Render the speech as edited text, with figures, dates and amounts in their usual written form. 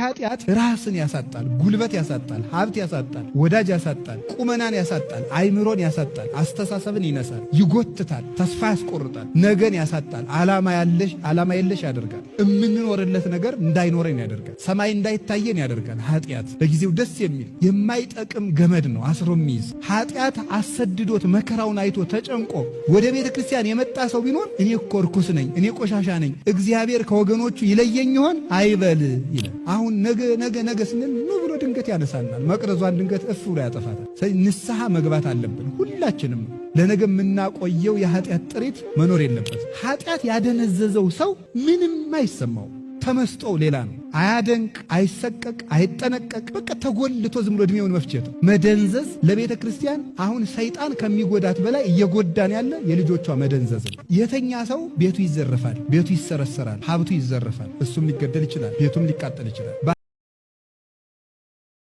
ኃጢአት ራስን ያሳጣል፣ ጉልበት ያሳጣል፣ ሀብት ያሳጣል፣ ወዳጅ ያሳጣል፣ ቁመናን ያሳጣል፣ አይምሮን ያሳጣል፣ አስተሳሰብን ይነሳል፣ ይጎትታል፣ ተስፋ ያስቆርጣል፣ ነገን ያሳጣል፣ ዓላማ የለሽ ያደርጋል። እምንኖርለት ነገር እንዳይኖረን ያደርጋል። ሰማይ እንዳይታየን ያደርጋል። ኃጢአት ለጊዜው ደስ የሚል የማይጠቅም ገመድ ነው አስሮ የሚይዝ። ኃጢአት አሰድዶት መከራውን አይቶ ተጨንቆ ወደ ቤተ ክርስቲያን የመጣ ሰው ቢኖር እኔ እኮ ርኩስ ነኝ፣ እኔ ቆሻሻ ነኝ፣ እግዚአብሔር ከወገኖቹ ይለየኝ ይሆን አይበል ይላል። አሁን ነገ ስንል ኑ ብሎ ድንገት ያነሳናል። መቅረዟን ድንገት እፍ ብሎ ያጠፋታል። ስለዚህ ንስሐ መግባት አለብን ሁላችንም። ለነገ የምናቆየው የኃጢአት ጥሪት መኖር የለበት። ኃጢአት ያደነዘዘው ሰው ምንም አይሰማው። ተመስጦ ሌላ ነው። አያደንቅ፣ አይሰቀቅ፣ አይጠነቀቅ። በቃ ተጎልቶ ዝም ብሎ እድሜውን መፍጀት መደንዘዝ ለቤተ ክርስቲያን አሁን ሰይጣን ከሚጎዳት በላይ እየጎዳን ያለ የልጆቿ መደንዘዝ ነው። የተኛ ሰው ቤቱ ይዘረፋል፣ ቤቱ ይሰረሰራል፣ ሀብቱ ይዘረፋል፣ እሱም ሊገደል ይችላል፣ ቤቱም ሊቃጠል ይችላል።